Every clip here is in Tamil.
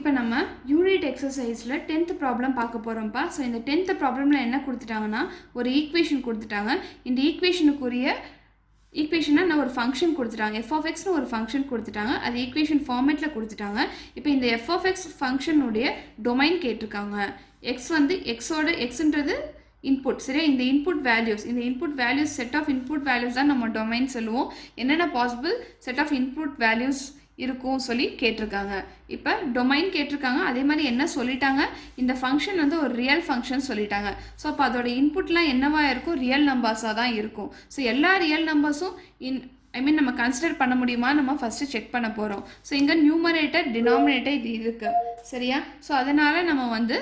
இப்போ நம்ம யூனிட் எக்ஸசைஸில் 10th ப்ராப்ளம் பார்க்க போகிறோம்ப்பா. ஸோ இந்த 10th ப்ராப்ளமில் என்ன கொடுத்துட்டாங்கன்னா ஒரு ஈக்குவேஷன் கொடுத்துட்டாங்க. இந்த ஈக்குவேஷனுக்குரிய ஈக்குவேஷனாக நான் ஒரு ஃபங்க்ஷன் கொடுத்துட்டாங்க. எஃப்எக்ஸ்னு ஒரு ஃபங்க்ஷன் கொடுத்துட்டாங்க. அது ஈக்குவேஷன் ஃபார்மேட்டில் கொடுத்துட்டாங்க. இப்போ இந்த எஃப்எக்ஸ் ஃபங்க்ஷனுடைய டொமைன் கேட்டிருக்காங்க. எக்ஸ் வந்து எக்ஸ்ன்றது இன்புட், சரியா? இந்த input values set of input values தான் நம்ம டொமைன் சொல்லுவோம். என்னென்ன possible set of input values இருக்கும் சொல்லி கேட்டிருக்காங்க. இப்போ டொமைன் கேட்டிருக்காங்க. அதே மாதிரி என்ன சொல்லிட்டாங்க, இந்த ஃபங்க்ஷன் வந்து ஒரு ரியல் ஃபங்க்ஷன் சொல்லிட்டாங்க. ஸோ அப்போ அதோட இன்புட்லாம் என்னவா இருக்கும், ரியல் நம்பர்ஸாக தான் இருக்கும். ஸோ எல்லா ரியல் நம்பர்ஸும் நம்ம கன்சிடர் பண்ண முடியுமா, நம்ம ஃபஸ்ட்டு செக் பண்ண போகிறோம். ஸோ இங்கே நியூமரேட்டர் டினாமினேட்டர் இது இருக்குது, சரியா? ஸோ அதனால் நம்ம வந்து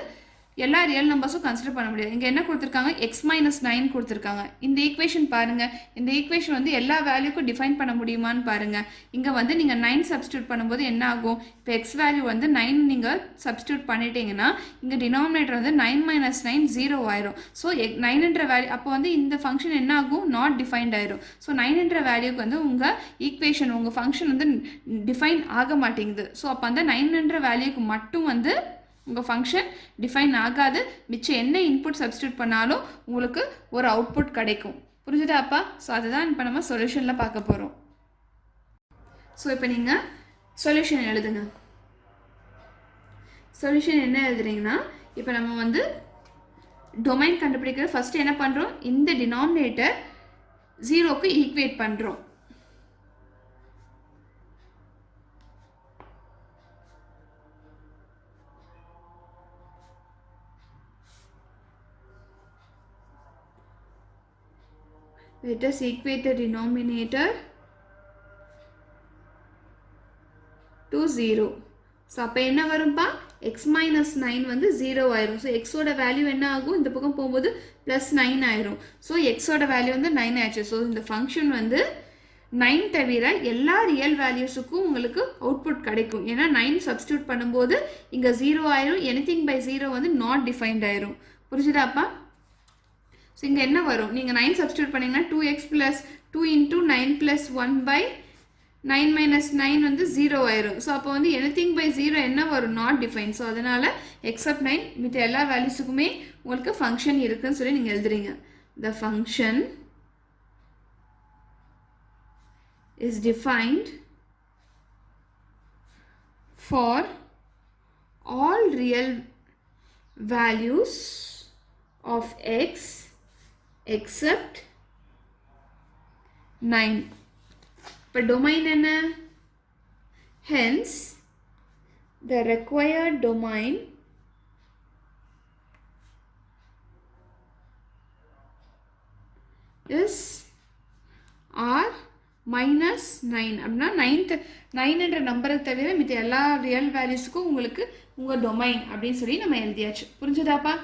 எல்லா ரியல் நம்பர்ஸும் கன்சிடர் பண்ண முடியாது. இங்கே என்ன கொடுத்துருக்காங்க, x-9 கொடுத்துருக்காங்க. இந்த ஈக்குவேஷன் பாருங்கள். இந்த ஈக்குவேஷன் வந்து எல்லா வேல்யூக்கும் டிஃபைன் பண்ண முடியுமான்னு பாருங்கள். இங்கே வந்து நீங்கள் 9 சப்ஸ்டியூட் பண்ணும்போது என்ன ஆகும், இப்போ எக்ஸ் வேல்யூ வந்து 9 நீங்கள் சப்ஸ்டியூட் பண்ணிட்டீங்கன்னா இங்கே டினாமினேட்டர் வந்து 9 - 9 0 ஆயிரும். ஸோ 9ன்ற வேல்யூ அப்போ வந்து இந்த ஃபங்க்ஷன் என்ன ஆகும், நாட் டிஃபைன்ட் ஆயிரும். ஸோ 9ன்ற வேல்யூக்கு வந்து உங்கள் ஈக்குவேஷன் உங்கள் ஃபங்க்ஷன் வந்து டிஃபைன் ஆக மாட்டேங்குது. ஸோ அப்போ அந்த 9ன்ற வேல்யூக்கு மட்டும் வந்து உங்கள் ஃபங்க்ஷன் டிஃபைன் ஆகாது. மிச்சம் என்ன இன்புட் சப்ஸ்டியூட் பண்ணாலும் உங்களுக்கு ஒரு அவுட்புட் கிடைக்கும். புரிஞ்சுதாப்பா? ஸோ அதுதான் இப்போ நம்ம சொல்யூஷனில் பார்க்க போகிறோம். ஸோ இப்போ நீங்கள் சொல்யூஷன் எழுதுங்க. சொல்யூஷன் என்ன எழுதுறீங்கன்னா, இப்போ நம்ம வந்து டொமைன் கண்டுபிடிக்கிற ஃபஸ்ட்டு என்ன பண்ணுறோம், இந்த டினாமினேட்டர் 0க்கு ஈக்குவேட் பண்ணுறோம். Let us equate the denominator to 0. So அப்போ என்ன வரும்பா, x-9 வந்து 0 ஆயிரும். ஸோ எக்ஸோட வேல்யூ என்ன ஆகும், இந்த பக்கம் போகும்போது +9 ஆயிரும். ஸோ எக்ஸோட வேல்யூ வந்து 9 ஆயிடுச்சு. ஸோ இந்த ஃபங்க்ஷன் வந்து 9 தவிர எல்லா ரியல் வேல்யூஸுக்கும் உங்களுக்கு அவுட்புட் கிடைக்கும். ஏன்னா 9 சப்ஸ்டியூட் பண்ணும்போது இங்கே 0 ஆயிரும். எனிதிங் பை 0 வந்து நாட் டிஃபைன்ட் ஆயிரும். புரிஞ்சுதாப்பா? ஸோ இங்கே என்ன வரும், நீங்கள் 9 சப்ஸ்டியூட் பண்ணிங்கன்னா 2x + 2 × 9 + 1/9 - 9 வந்து 0 ஆயிரும். ஸோ அப்போ வந்து எனிதிங் பை 0 என்ன வரும், நாட் டிஃபைன். ஸோ அதனால் எக்ஸப்ட் 9 மித்த எல்லா வேல்யூஸுக்குமே உங்களுக்கு ஃபங்க்ஷன் இருக்குன்னு சொல்லி நீங்கள் எழுதுறீங்க. The function is defined for all real values of x except 9. இப்போ domain என்ன, hence the required domain is R -9. அப்படின்னா 9ன்ற நம்பரை தவிர மித்த எல்லா ரியல் வேல்யூஸுக்கும் உங்களுக்கு உங்கள் டொமைன் அப்படின்னு சொல்லி நம்ம எழுதியாச்சு. புரிஞ்சுதாப்பா?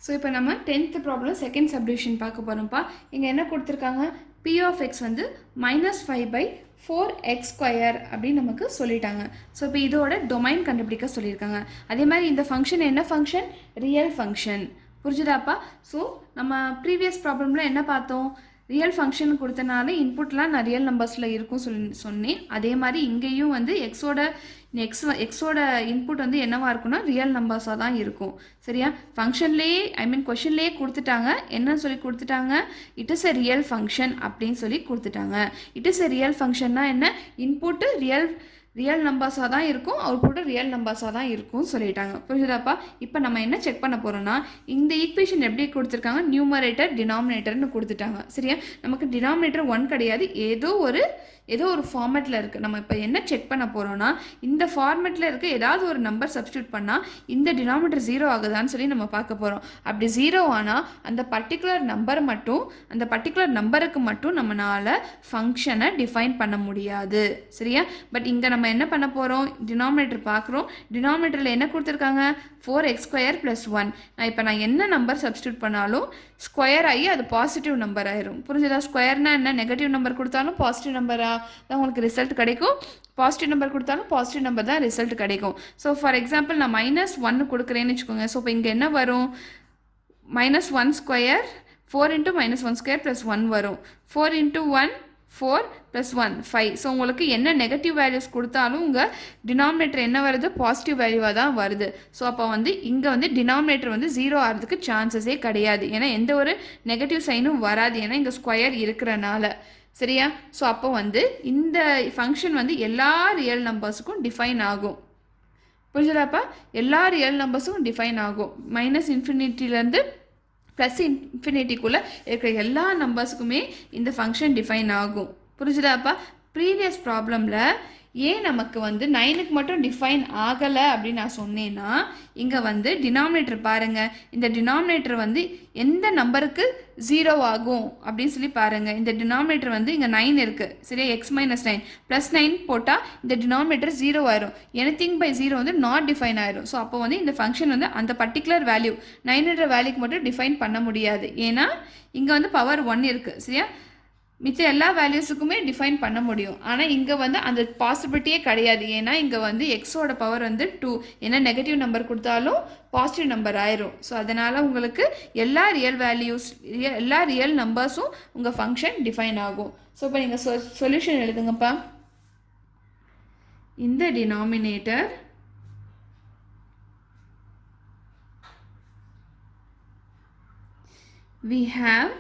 ஸோ இப்போ நம்ம 10th ப்ராப்ளம் செகண்ட் சப்டிவிஷன் பார்க்க போகிறோம்ப்பா. இங்கே என்ன கொடுத்துருக்காங்க, p(x) வந்து -5/4x² அப்படின்னு நமக்கு சொல்லிட்டாங்க. ஸோ இப்போ இதோட டொமைன் கண்டுபிடிக்க சொல்லியிருக்காங்க. அதே மாதிரி இந்த ஃபங்க்ஷன் என்ன ஃபங்க்ஷன், ரியல் ஃபங்க்ஷன். புரிஞ்சுதாப்பா? ஸோ நம்ம ப்ரீவியஸ் ப்ராப்ளமில் என்ன பார்த்தோம், ரியல் ஃபங்க்ஷன் கொடுத்தனால இன்புட்லாம் நான் ரியல் நம்பர்ஸில் இருக்கும் சொன்னேன். அதே மாதிரி இங்கேயும் வந்து எக்ஸோட இன்புட் வந்து என்னவாக இருக்குன்னா ரியல் நம்பர்ஸாக தான் இருக்கும், சரியா? ஃபங்க்ஷன்லேயே கொஷின்லேயே கொடுத்துட்டாங்க. என்ன சொல்லி கொடுத்துட்டாங்க, it is a real function அப்படின்னு சொல்லி கொடுத்துட்டாங்க. இட் இஸ் எ ரியல் ஃபங்க்ஷன்னா என்ன, இன்புட்டு ரியல் நம்பர்ஸாக தான் இருக்கும், அவுட்புட்டு ரியல் நம்பர்ஸாக தான் இருக்கும்னு சொல்லிட்டாங்க. புரிஞ்சுதாப்பா? இப்போ நம்ம என்ன செக் பண்ண போகிறோம்னா, இந்த ஈக்குவேஷன் எப்படி கொடுத்துருக்காங்க, நியூமரேட்டர் டினாமினேட்டர்னு கொடுத்துட்டாங்க, சரியா? நமக்கு டினாமினேட்டர் 1 கிடையாது, ஏதோ ஒரு ஃபார்மேட்டில் இருக்குது. நம்ம இப்போ என்ன செக் பண்ண போகிறோன்னா, இந்த ஃபார்மேட்டில் இருக்க ஏதாவது ஒரு நம்பர் சப்ஸ்டியூட் பண்ணால் இந்த டினாமினேட்டர் 0 ஆகுதான்னு சொல்லி நம்ம பார்க்க போகிறோம். அப்படி 0 ஆனால் அந்த பர்டிகுலர் நம்பருக்கு மட்டும் நம்மளால் ஃபங்க்ஷனை டிஃபைன் பண்ண முடியாது, சரியா? பட் இங்கே நம்ம என்ன பண்ண போகிறோம், டினாமினேட்டர் பார்க்குறோம். டினாமினேட்டரில் என்ன கொடுத்துருக்காங்க, 4x² + 1. நான் என்ன நம்பர் சப்ஸ்டியூட் பண்ணாலும் ஸ்கொயர் ஆகி அது பாசிட்டிவ் நம்பர் ஆயிரும். புரிஞ்சுதா? ஸ்கொயர்னா என்ன, நெகட்டிவ் நம்பர் கொடுத்தாலும் பாசிட்டிவ் நம்பராக தான் உங்களுக்கு ரிசல்ட் கிடைக்கும், பாசிட்டிவ் நம்பர் கொடுத்தாலும் பாசிட்டிவ் நம்பர் தான் ரிசல்ட் கிடைக்கும். ஸோ ஃபார் எக்ஸாம்பிள் நான் -1 கொடுக்குறேன்னு வச்சுக்கோங்க. ஸோ இப்போ இங்கே என்ன வரும், -1² 4 × -1² + 1 வரும். 4 × 1 4 + 1 5. ஸோ உங்களுக்கு என்ன நெகட்டிவ் வேல்யூஸ் கொடுத்தாலும் உங்கள் டினாமினேட்டர் என்ன வருது, பாசிட்டிவ் வேல்யூவாக தான் வருது. ஸோ அப்போ வந்து இங்கே வந்து டினாமினேட்டர் வந்து 0 ஆகிறதுக்கு சான்சஸே கிடையாது. ஏன்னா எந்த ஒரு நெகட்டிவ் சைனும் வராது, ஏன்னா இங்கே ஸ்கொயர் இருக்கிறனால. சரியா? ஸோ அப்போ வந்து இந்த ஃபங்க்ஷன் வந்து எல்லா ரியல் நம்பர்ஸுக்கும் டிஃபைன் ஆகும். புரிஞ்சுதாப்பா? எல்லா ரியல் நம்பர்ஸும் டிஃபைன் ஆகும். -∞ +∞ இருக்கிற எல்லா நம்பர்ஸுக்குமே இந்த ஃபங்க்ஷன் டிஃபைன் ஆகும். புரிஞ்சுதாப்பா? ப்ரீவியஸ் ப்ராப்ளமில் ஏன் நமக்கு வந்து 9க்கு மட்டும் டிஃபைன் ஆகலை அப்படின்னு நான் சொன்னேன்னா, இங்கே வந்து டினாமினேட்டர் பாருங்கள், இந்த டினாமினேட்டர் வந்து எந்த நம்பருக்கு 0 ஆகும் அப்படின்னு சொல்லி பாருங்கள். இந்த டினாமினேட்டர் வந்து இங்கே 9 இருக்குது. சரியா? x - 9 +9 போட்டால் இந்த டினாமினேட்டர் 0 ஆயிரும். எனிதிங் பை 0 வந்து நாட் டிஃபைன் ஆயிரும். ஸோ அப்போ வந்து இந்த ஃபங்க்ஷன் வந்து அந்த பர்டிகுலர் வேல்யூ 9ன்ற வேல்யூக்கு மட்டும் டிஃபைன் பண்ண முடியாது. ஏன்னா இங்கே வந்து பவர் 1 இருக்குது. சரியா? மிச்ச எல்லா வேல்யூஸுக்குமே டிஃபைன் பண்ண முடியும். ஆனால் இங்கே வந்து அந்த பாசிபிலிட்டியே கிடையாது. ஏன்னா இங்கே வந்து எக்ஸோட பவர் வந்து 2, ஏன்னா நெகட்டிவ் நம்பர் கொடுத்தாலும் பாசிட்டிவ் நம்பர் ஆயிரும். ஸோ அதனால் உங்களுக்கு எல்லா ரியல் நம்பர்ஸும் உங்கள் ஃபங்க்ஷன் டிஃபைன் ஆகும். ஸோ இப்போ நீங்கள் சொல்யூஷன் எழுதுங்கப்பா. இந்த டினாமினேட்டர் we have,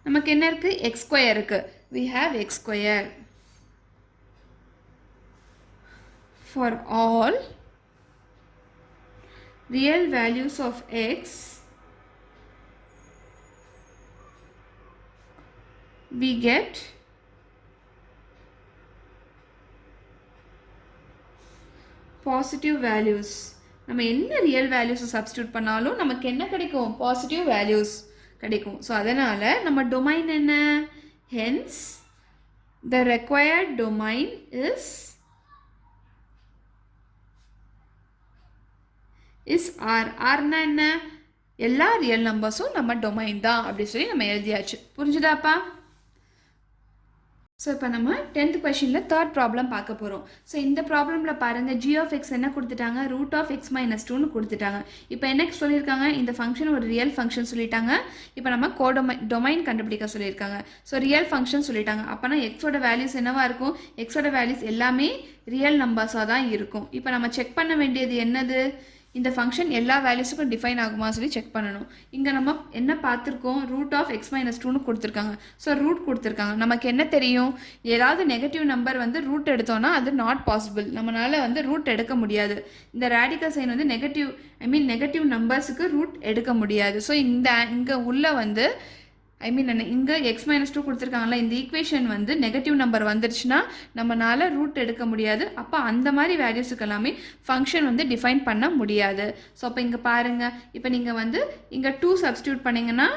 நமக்கு என்ன இருக்குது, x² இருக்குது. we have x² for all real values of x we get positive values. நம்ம என்ன ரியல் வேல்யூஸை சப்ஸ்டியூட் பண்ணாலும் நமக்கு என்ன கிடைக்கும், பாசிட்டிவ் வேல்யூஸ் கிடைக்கும். ஸோ அதனால் நம்ம டொமைன் என்ன, hence the required domain is R. ஆர்னா என்ன, எல்லா ரியல் நம்பர்ஸும் நம்ம டொமைன் தான் அப்படி சொல்லி நம்ம எழுதியாச்சு. புரிஞ்சுதாப்பா? ஸோ இப்போ நம்ம 10th கொஷனில் 3rd ப்ராப்ளம் பார்க்க போகிறோம். ஸோ இந்த ப்ராப்ளமில் பாருங்கள், g(x) என்ன கொடுத்துட்டாங்க, √(x - 2)ன்னு கொடுத்துட்டாங்க. இப்போ என்ன சொல்லியிருக்காங்க, இந்த ஃபங்க்ஷன் ஒரு ரியல் ஃபங்க்ஷன் சொல்லிட்டாங்க. இப்போ நம்ம டொமைன் கண்டுபிடிக்க சொல்லியிருக்காங்க. ஸோ ரியல் ஃபங்க்ஷன் சொல்லிட்டாங்க. அப்போனா எக்ஸோட வேல்யூஸ் என்னவாக இருக்கும், எக்ஸோட வேல்யூஸ் எல்லாமே ரியல் நம்பர்ஸாக தான் இருக்கும். இப்போ நம்ம செக் பண்ண வேண்டியது என்னது, இந்த ஃபங்க்ஷன் எல்லா வேல்யூஸுக்கும் டிஃபைன் ஆகுமா சொல்லி செக் பண்ணணும். இங்கே நம்ம என்ன பார்த்துருக்கோம், √(x - 2)ன்னு கொடுத்துருக்காங்க. ஸோ ரூட் கொடுத்துருக்காங்க. நமக்கு என்ன தெரியும், ஏதாவது நெகட்டிவ் நம்பர் வந்து ரூட் எடுத்தோன்னா அது நாட் பாசிபிள், நம்மளால் வந்து ரூட் எடுக்க முடியாது. இந்த ரேடிக்கல் சைன் வந்து நெகட்டிவ் நம்பர்ஸுக்கு ரூட் எடுக்க முடியாது. ஸோ இங்கே உள்ள வந்து இங்கே x - 2 கொடுத்துருக்காங்களா, இந்த ஈக்குவேஷன் வந்து நெகட்டிவ் நம்பர் வந்துருச்சுன்னா நம்மளால் ரூட் எடுக்க முடியாது. அப்போ அந்த மாதிரி வேல்யூஸுக்கு எல்லாமே ஃபங்க்ஷன் வந்து டிஃபைன் பண்ண முடியாது. ஸோ அப்போ இங்கே பாருங்கள், இப்போ நீங்கள் வந்து இங்கே 2 சப்ஸ்டியூட் பண்ணிங்கன்னா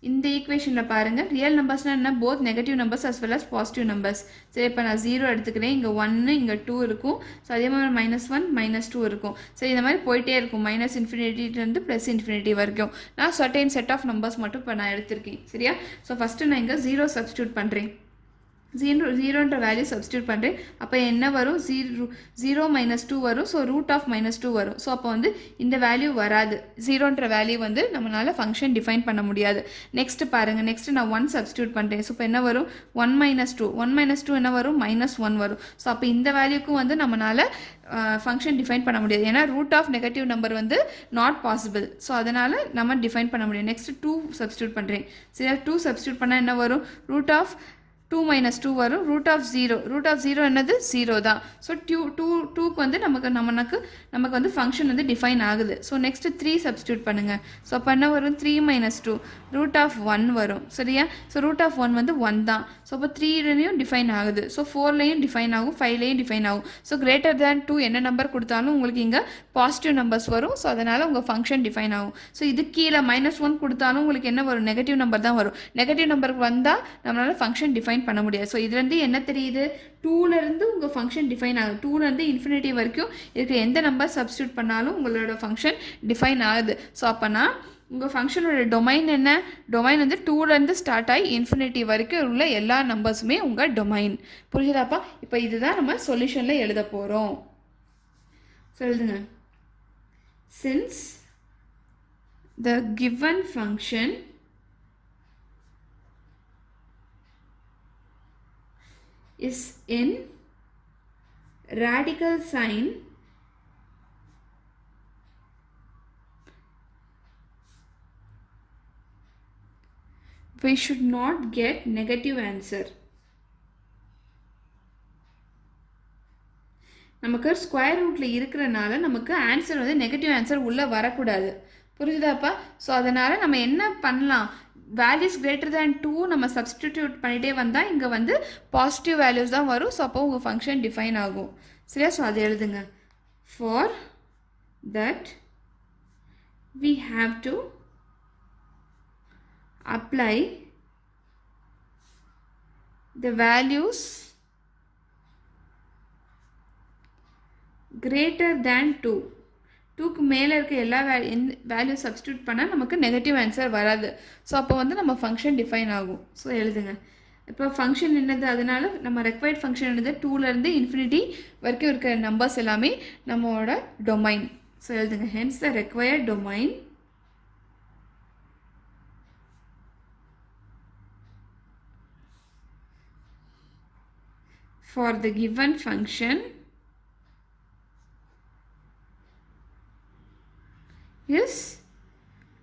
இந்த ஈக்குவேஷனில் பாருங்கள், ரியல் நம்பர்ஸ்னால் என்ன, both negative numbers as well as positive numbers. சரி, இப்போ நான் 0 எடுத்துக்கிறேன், இங்கே 1 இங்கே 2 இருக்கும். ஸோ அதே மாதிரி -1 -2 இருக்கும். சரி, இந்த மாதிரி போயிட்டே இருக்கும், -∞ +∞ வரைக்கும். நான் சர்டைன் செட் ஆஃப் நம்பர்ஸ் மட்டும் இப்போ நான் எடுத்திருக்கேன். சரியா? ஸோ ஃபஸ்ட்டு நான் இங்கே 0 சப்ஸ்டியூட் பண்ணுறேன். 0ன்ற வேல்யூ சப்ஸ்டியூட் பண்ணுறேன். அப்போ என்ன வரும், 0 -2 வரும். ஸோ √(-2) வரும். ஸோ அப்போ வந்து இந்த வேல்யூ வராது. 0ன்ற வேல்யூ வந்து நம்மளால் ஃபங்க்ஷன் டிஃபைன் பண்ண முடியாது. நெக்ஸ்ட் பாருங்கள், நெக்ஸ்ட் நான் 1 சப்ஸ்டியூட் பண்ணுறேன். ஸோ இப்போ என்ன வரும், 1 - 2 என்ன வரும், -1 வரும். ஸோ அப்போ இந்த வேல்யூக்கும் வந்து நம்மளால் ஃபங்க்ஷன் டிஃபைன் பண்ண முடியாது. ஏன்னா நெகட்டிவ் நம்பர் வந்து நாட் பாசிபிள். ஸோ அதனால் நம்ம டிஃபைன் பண்ண முடியும். நெக்ஸ்ட் 2 சப்ஸ்டியூட் பண்ணுறேன். சரி, 2 சப்ஸ்டியூட் பண்ணால் என்ன வரும், √2 - 2 வரும். √0 என்னது, 0 தான். ஸோ 2க்கு வந்து நமக்கு வந்து ஃபங்க்ஷன் வந்து டிஃபைன் ஆகுது. ஸோ நெக்ஸ்ட் 3 சப்ஸ்டியூட் பண்ணுங்கள். ஸோ அப்போ என்ன வரும், 3 - 2 √1 வரும். சரியா? ஸோ √1 வந்து 1 தான். ஸோ அப்போ 3லையும் டிஃபைன் ஆகுது. ஸோ 4லையும் டிஃபைன் ஆகும், 5லையும் டிஃபைன் ஆகும். ஸோ >2 என்ன நம்பர் கொடுத்தாலும் உங்களுக்கு இங்கே பாசிட்டிவ் நம்பர்ஸ் வரும். ஸோ அதனால் உங்கள் ஃபங்க்ஷன் டிஃபைன் ஆகும். ஸோ இது கீழே -1 கொடுத்தாலும் உங்களுக்கு என்ன வரும், நெகட்டிவ் நம்பர் தான் வரும். நெகட்டிவ் நம்பருக்கு வந்தால் நம்மளால் ஃபங்க்ஷன் டிஃபைன் பண்ண முடியாது. ஸோ இதுலேருந்து என்ன தெரியுது, 2லேருந்து உங்கள் ஃபங்க்ஷன் டிஃபைன் ஆகுது. 2லேருந்து ∞ வரைக்கும் இருக்கிற எந்த நம்பர் சப்ஸ்டியூட் பண்ணாலும் உங்களோட ஃபங்க்ஷன் டிஃபைன் ஆகுது. ஸோ அப்போனா உங்கள் ஃபங்க்ஷனோட டொமைன் என்ன, டொமைன் வந்து 2லேருந்து ஸ்டார்ட் ஆகி ∞ வரைக்கும் உள்ள எல்லா நம்பர்ஸுமே உங்கள் டொமைன். புரியுதாப்பா? இப்போ இதுதான் நம்ம சொல்யூஷனில் எழுத போகிறோம். சொல்லுங்க, since the given function is in radical sign we should not get negative answer. நமக்கு ஸ்கொயர் ரூட்டில் இருக்கிறனால நமக்கு ஆன்சர் வந்து நெகட்டிவ் ஆன்சர் உள்ளே வரக்கூடாது. புரிஞ்சுதாப்பா? ஸோ அதனால் நம்ம என்ன பண்ணலாம், வேல்யூஸ் கிரேட்டர் தேன் 2 நம்ம சப்ஸ்டிடியூட் பண்ணிகிட்டே வந்தால் இங்கே வந்து பாசிட்டிவ் வேல்யூஸ் தான் வரும். ஸோ அப்போ உங்கள் ஃபங்க்ஷன் டிஃபைன் ஆகும். சரியா? ஸோ அதை எழுதுங்க. For that we have to apply the values greater than 2. 2க்கு மேலே இருக்க எல்லா வேல்யூ சப்ஸ்டியூட் பண்ணால் நமக்கு நெகட்டிவ் ஆன்சர் வராது. ஸோ அப்போ வந்து நம்ம ஃபங்க்ஷன் டிஃபைன் ஆகும். ஸோ எழுதுங்க. இப்போ ஃபங்க்ஷன் என்னது, அதனால் நம்ம ரெக்வயர்ட் ஃபங்க்ஷன் என்னது, 2லேருந்து இன்ஃபினிட்டி வரைக்கும் இருக்கிற நம்பர்ஸ் எல்லாமே நம்மளோட டொமைன். ஸோ எழுதுங்க. Hence the required domain for the given function is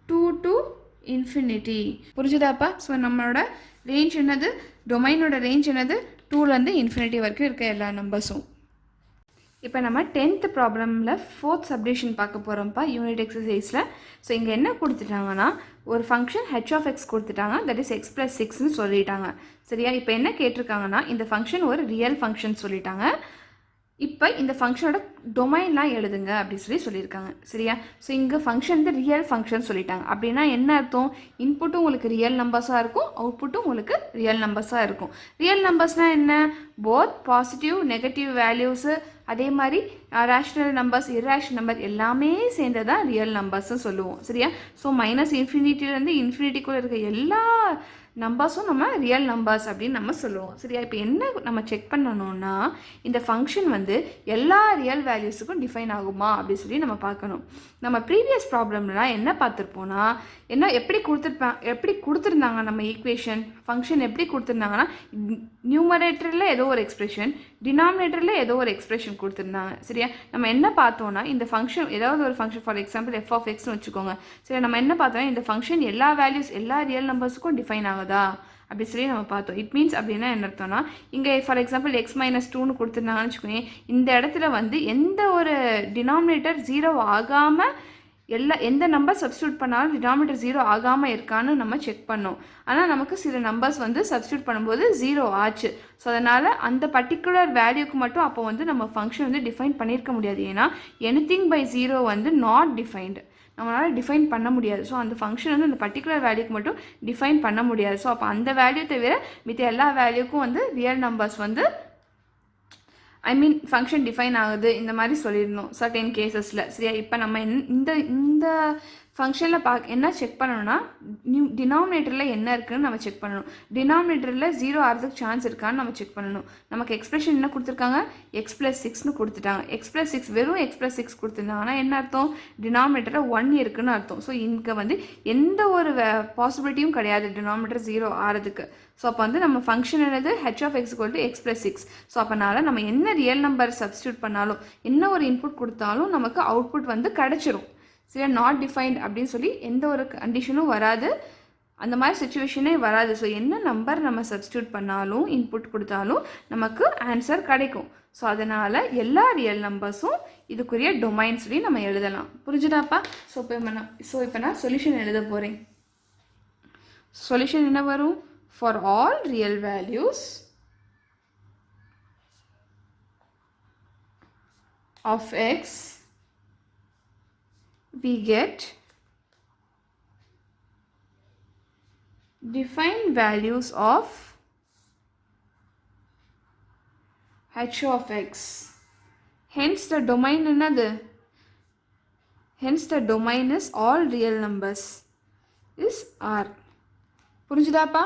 2 to infinity. புரிஞ்சுதாப்பா? ஸோ நம்மளோட ரேஞ்ச் என்னது, டொமைனோட ரேஞ்ச் என்னது, 2லேருந்து இன்ஃபினிட்டி வரைக்கும் இருக்க எல்லா நம்பர்ஸும். இப்போ நம்ம 10th ப்ராப்ளமில் 4th சப்டிவிஷன் பார்க்க போகிறோம்ப்பா யூனிட் எக்ஸசைஸில். ஸோ இங்கே என்ன கொடுத்துட்டாங்கன்னா, ஒரு ஃபங்க்ஷன் h of x கொடுத்துட்டாங்க, தட் இஸ் x + 6ன்னு சொல்லிட்டாங்க. சரியா? இப்போ என்ன கேட்டிருக்காங்கன்னா, இந்த ஃபங்க்ஷன் ஒரு ரியல் ஃபங்க்ஷன் சொல்லிட்டாங்க. இப்போ இந்த ஃபங்க்ஷனோட டொமைன்லாம் எழுதுங்க அப்படி சொல்லியிருக்காங்க. சரியா? ஸோ இங்கே ஃபங்க்ஷன் வந்து ரியல் ஃபங்க்ஷன் சொல்லிட்டாங்க. அப்படின்னா என்ன அர்த்தம், இன்புட்டும் உங்களுக்கு ரியல் நம்பர்ஸாக இருக்கும், அவுட்புட்டும் உங்களுக்கு ரியல் நம்பர்ஸாக இருக்கும். ரியல் நம்பர்ஸ்னால் என்ன, போத் பாசிட்டிவ் நெகட்டிவ் வேல்யூஸு, அதே மாதிரி ரேஷ்னல் நம்பர்ஸ் இர்ரேஷ்னல் நம்பர் எல்லாமே சேர்ந்தது தான் ரியல் நம்பர்ஸ்ன்னு சொல்லுவோம். சரியா? ஸோ -இன்ஃபினிட்டிலேருந்து இன்ஃபினிட்டிக்குள்ளே இருக்க எல்லா நம்பர்ஸும் நம்ம ரியல் நம்பர்ஸ் அப்படின்னு நம்ம சொல்லுவோம். சரியா? இப்போ என்ன நம்ம செக் பண்ணணும்னா, இந்த ஃபங்க்ஷன் வந்து எல்லா ரியல் வேல்யூஸுக்கும் டிஃபைன் ஆகுமா அப்படின்னு சொல்லி நம்ம பார்க்கணும். நம்ம ப்ரீவியஸ் ப்ராப்ளம்லாம் என்ன பார்த்துருப்போம்னா, எப்படி கொடுத்துருந்தாங்க நம்ம ஈக்குவேஷன் ஃபங்க்ஷன் எப்படி கொடுத்துருந்தாங்கன்னா, நியூமரேட்டரில் ஏதோ ஒரு எக்ஸ்பிரஷன், டினாமினேட்டரில் ஏதோ ஒரு எக்ஸ்பிரஷன் கொடுத்துருந்தாங்க. சரியா? நம்ம என்ன பார்த்தோன்னா, இந்த ஃபங்க்ஷன் ஏதாவது ஒரு function, for example f of xன்னு வச்சுக்கோங்க. சரி, நம்ம என்ன பார்த்தோம்னா, இந்த ஃபங்க்ஷன் எல்லா வேல்யூஸ் எல்லா ரியல் நம்பர்ஸுக்கும் டிஃபைன் ஆகுதா அப்படி சொல்லி நம்ம பார்த்தோம். இட் மீன்ஸ் அப்படின்னா என்ன அர்த்தம்னா, இங்கே ஃபார் எக்ஸாம்பிள் x - 2ன்னு கொடுத்துருந்தாங்கன்னு வச்சுக்கோங்க. இந்த இடத்துல வந்து எந்த ஒரு டினாமினேட்டர் 0 ஆகாமல் எந்த நம்பர் சப்ஸ்டியூட் பண்ணாலும் டினாமினேட்டர் 0 ஆகாமல் இருக்கான்னு நம்ம செக் பண்ணோம். ஆனால் நமக்கு சில நம்பர்ஸ் வந்து சப்ஸ்டியூட் பண்ணும்போது 0 ஆச்சு. ஸோ அதனால் அந்த பர்டிகுலர் வேல்யூக்கு மட்டும் அப்போ வந்து நம்ம ஃபங்க்ஷன் வந்து டிஃபைன் பண்ணியிருக்க முடியாது. ஏன்னா எனிதிங் பை 0 வந்து நாட் டிஃபைன்டு, நம்மளால் டிஃபைன் பண்ண முடியாது. ஸோ அந்த ஃபங்க்ஷன் வந்து அந்த பர்டிகுலர் வேல்யூக்கு மட்டும் டிஃபைன் பண்ண முடியாது. ஸோ அப்போ அந்த வேல்யூ தவிர மித்த எல்லா வேல்யூக்கும் வந்து ரியல் நம்பர்ஸ் வந்து ஃபங்க்ஷன் டிஃபைன் ஆகுது இந்த மாதிரி சொல்லியிருந்தோம் சர்டன் கேசஸில். சரியா? இப்போ நம்ம இந்த ஃபங்க்ஷனில் என்ன செக் பண்ணணும்னா, டினாமினேட்டரில் என்ன இருக்குதுன்னு நம்ம செக் பண்ணணும். டினாமினேட்டரில் 0 ஆகிறதுக்கு சான்ஸ் இருக்கான்னு நம்ம செக் பண்ணணும். நமக்கு எக்ஸ்பிரஷன் என்ன கொடுத்துருக்காங்க, x + 6ன்னு கொடுத்துட்டாங்க. x + 6 வெறும் x + 6 கொடுத்துருந்தாங்கன்னா என்ன அர்த்தம், டினாமினேட்டரில் 1 இருக்குன்னு அர்த்தம். ஸோ இங்கே வந்து எந்த ஒரு பாசிபிலிட்டியும் கிடையாது டினாமினேட்டர் 0 ஆகிறதுக்கு. ஸோ அப்போ வந்து நம்ம ஃபங்க்ஷன் என்னது, h of x = x + 6. So அப்போனால நம்ம என்ன ரியல் நம்பர் சப்ஸ்டியூட் பண்ணாலும், என்ன ஒரு இன்புட் கொடுத்தாலும் நமக்கு அவுட்புட் வந்து கிடச்சிரும். சரியா? நாட் டிஃபைன்ட் அப்படின்னு சொல்லி எந்த ஒரு கண்டிஷனும் வராது, அந்த மாதிரி சுச்சுவேஷனே வராது. ஸோ என்ன நம்பர் நம்ம சப்ஸ்டியூட் பண்ணாலும் இன்புட் கொடுத்தாலும் நமக்கு ஆன்சர் கிடைக்கும். ஸோ அதனால் எல்லா ரியல் நம்பர்ஸும் இதுக்குரிய டொமைன் சொல்லி நம்ம எழுதலாம். புரிஞ்சுதாப்பா? இப்போ நான் சொல்யூஷன் எழுத போகிறேன். சொல்யூஷன் என்ன வரும், for all real values of x we get defined values of h of x. Hence the domain another. Hence the domain is all real numbers is R. புரிஞ்சுதாப்பா?